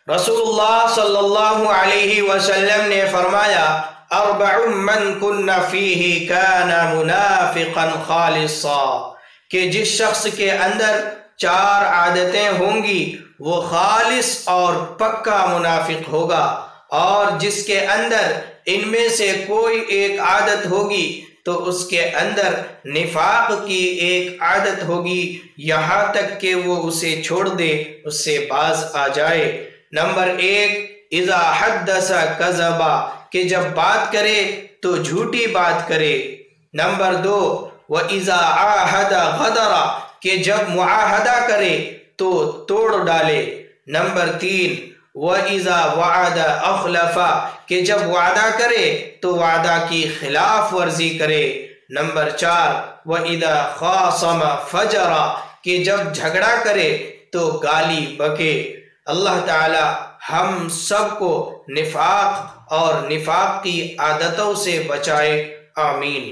رسول اللہ صلی اللہ علیہ وسلم نے فرمایا اربع من کن فیہ کان منافقا خالصا، کہ جس شخص کے اندر 4 عادتیں ہوں گی وہ خالص اور پکا منافق ہوگا، اور جس کے اندر ان میں سے کوئی ایک عادت ہوگی تو اس کے اندر نفاق کی ایک عادت ہوگی، یہاں تک کہ وہ اسے چھوڑ دے، اس سے باز آ جائے۔ نمبر 1، اذا حدث کذب، کہ جب بات کرے تو جھوٹی بات کرے۔ نمبر 2، وَإِذَا عَاهَدَ غَدَرَ، کہ جب معاہدہ کرے تو توڑ ڈالے۔ نمبر 3، وَإِذَا وَعَدَ أَخْلَفَ، کہ جب وعدہ کرے تو وعدہ کی خلاف ورزی کرے۔ نمبر 4، وَإِذَا خَاصَمَ فَجَرَ، کہ جب جھگڑا کرے تو گالی بکے۔ اللہ تعالی ہم سب کو نفاق اور نفاق کی عادتوں سے بچائے، آمین۔